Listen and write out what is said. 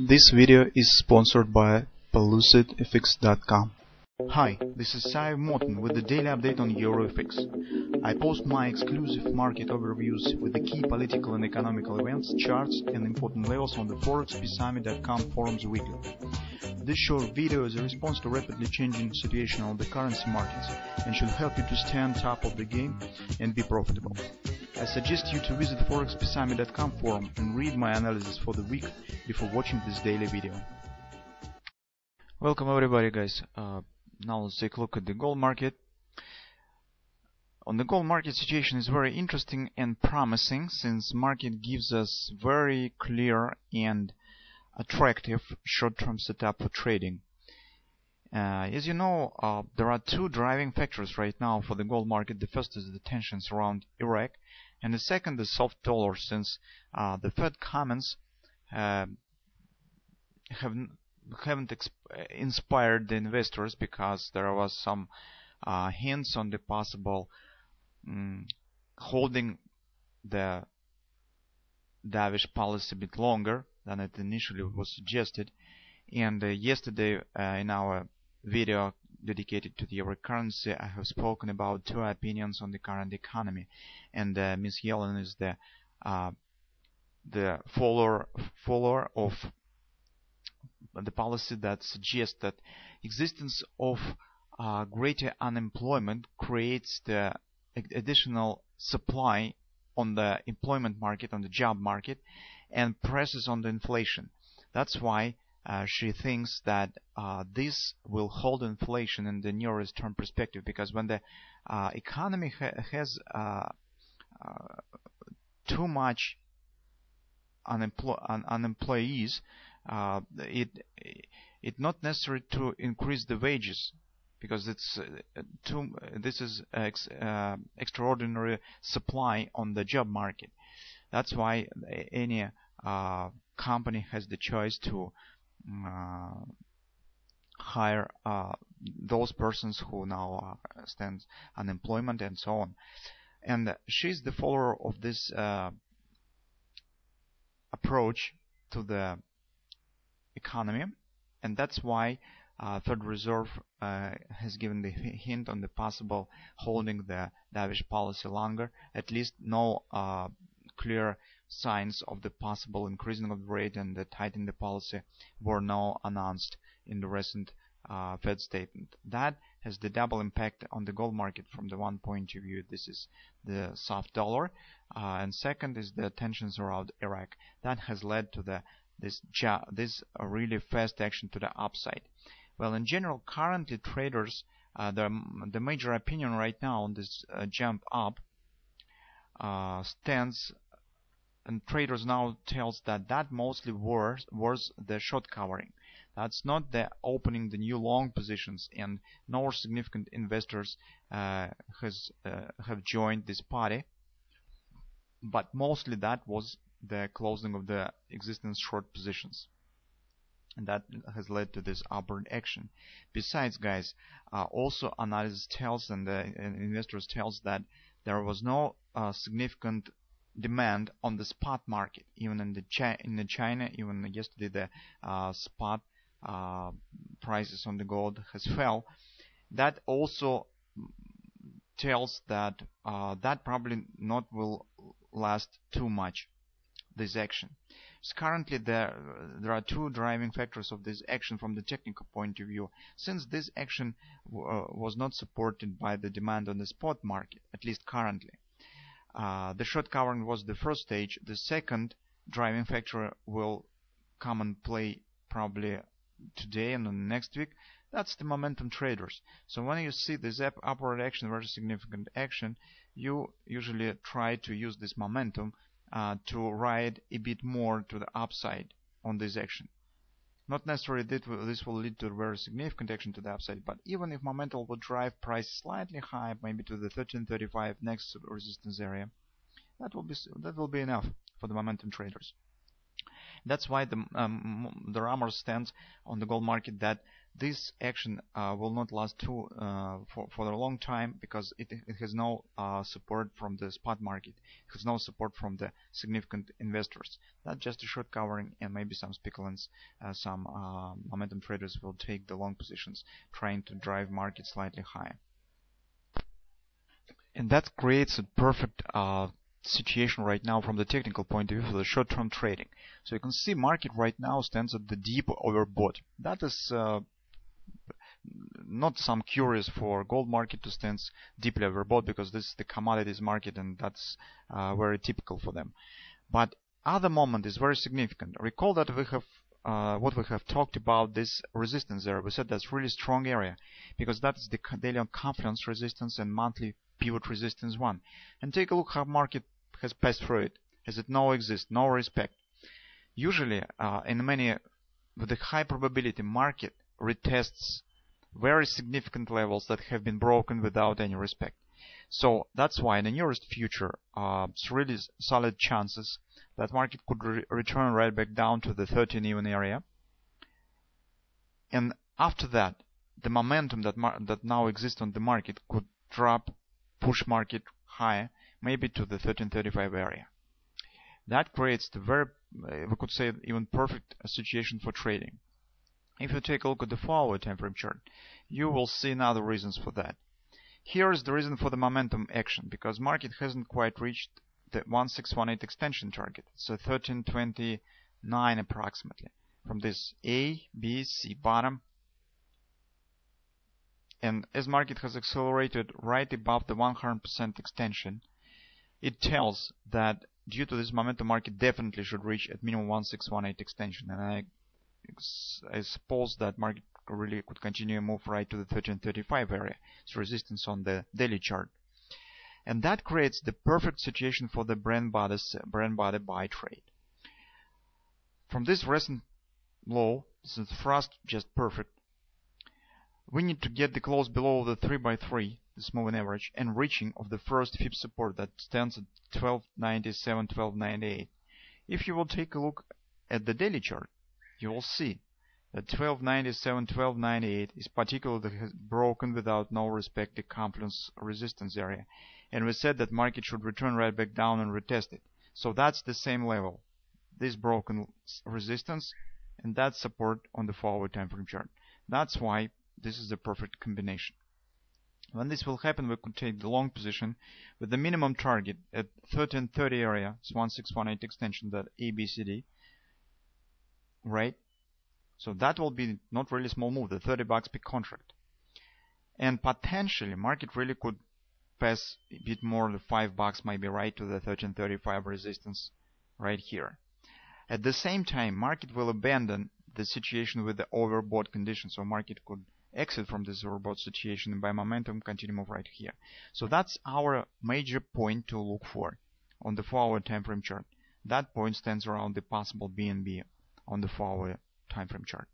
This video is sponsored by PelucidFX.com. Hi, this is Sive Morten with the daily update on EuroFX. I post my exclusive market overviews with the key political and economical events, charts and important levels on the ForexPeaceArmy.com forums weekly. This short video is a response to rapidly changing situation on the currency markets and should help you to stay on top of the game and be profitable. I suggest you to visit ForexPeaceArmy.com forum and read my analysis for the week before watching this daily video. Welcome everybody, guys. Now let's take a look at the gold market. On the gold market, situation is very interesting and promising, since market gives us very clear and attractive short-term setup for trading. As you know, there are two driving factors right now for the gold market. The first is the tensions around Iraq, and the second is soft dollar, since the Fed comments haven't inspired the investors, because there was some hints on the possible holding the dovish policy a bit longer than it initially was suggested. And yesterday in our video dedicated to the euro currency, I have spoken about two opinions on the current economy, and Ms. Yellen is the follower of the policy that suggests that existence of greater unemployment creates the additional supply on the employment market, on the job market, and presses on the inflation. That's why she thinks that this will hold inflation in the nearest term perspective, because when the economy has too much unemployees, it's not necessary to increase the wages, because this is extraordinary supply on the job market. That's why any company has the choice to hire those persons who now stand unemployment and so on. And she's the follower of this approach to the economy, and that's why Federal Reserve has given the hint on the possible holding the dovish policy longer. At least no clear signs of the possible increasing of the rate and the tightening the policy were now announced in the recent Fed statement. That has the double impact on the gold market. From the one point of view, this is the soft dollar, and second is the tensions around Iraq. That has led to this really fast action to the upside. Well, in general, currently traders, the major opinion right now on this jump up stands, and traders now tells that mostly was the short covering. That's not the opening the new long positions, and no significant investors have joined this party, but mostly that was the closing of the existing short positions, and that has led to this upward action. Besides, guys, also analysis tells and investors tells that there was no significant demand on the spot market, even in the China. Even yesterday, the spot prices on the gold has fell. That also tells that that probably not will last too much, this action. So currently there are two driving factors of this action from the technical point of view. Since this action was not supported by the demand on the spot market, at least currently, the short covering was the first stage. The second driving factor will come and play probably today and the next week. That's the momentum traders. So when you see this upward action, very significant action, you usually try to use this momentum to ride a bit more to the upside on this action. Not necessarily this will lead to a very significant action to the upside, but even if momentum will drive price slightly high, maybe to the 1335 next resistance area, that will be enough for the momentum traders. That's why the rumor stands on the gold market that this action will not last for a long time, because it has no support from the spot market. It has no support from the significant investors. That's just a short covering, and maybe some speculants, some momentum traders will take the long positions, trying to drive market slightly higher. And that creates a perfect situation right now from the technical point of view for the short-term trading. So you can see market right now stands at the deep overbought. That is not some curious for gold market to stand deeply overbought, because this is the commodities market, and that's very typical for them. But other moment is very significant. Recall that we have what we have talked about, this resistance there. We said that's really strong area, because that is the daily confidence resistance and monthly pivot resistance one. And take a look how market has passed through it. Has it no exist, no respect? Usually in many, with a high probability, market retests very significant levels that have been broken without any respect. So that's why in the nearest future, it's really solid chances that market could return right back down to the 13 even area. And after that, the momentum that now exists on the market could drop, push market higher, maybe to the 1335 area. That creates the very, we could say, even perfect situation for trading. If you take a look at the 4-hour time frame chart, you will see another reasons for that. Here is the reason for the momentum action, because market hasn't quite reached the 1618 extension target. It's a 1329 approximately from this A, B, C bottom. And as market has accelerated right above the 100% extension, it tells that due to this momentum, market definitely should reach at minimum 1618 extension. And I suppose that market really could continue to move right to the 1335 area. It's resistance on the daily chart. And that creates the perfect situation for the brand body buy trade. From this recent low, this is thrust just perfect. We need to get the close below the 3x3, this moving average, and reaching of the first fib support that stands at 1297, 1298. If you will take a look at the daily chart, you will see that 1297, 1298 is particularly broken without no respect to confidence resistance area. And we said that market should return right back down and retest it. So that's the same level. This broken resistance and that support on the 4-hour time frame chart. That's why this is the perfect combination. When this will happen, we could take the long position with the minimum target at 1330 area, it's 1618 extension, that ABCD, right? So that will be not really small move, the $30 per contract. And potentially market really could pass a bit more than $5 maybe right to the 1335 resistance right here. At the same time, market will abandon the situation with the overbought condition, so market could exit from this overbought situation and by momentum continue move right here. So that's our major point to look for on the 4-hour time frame chart. That point stands around the possible BNB on the 4-hour time frame chart.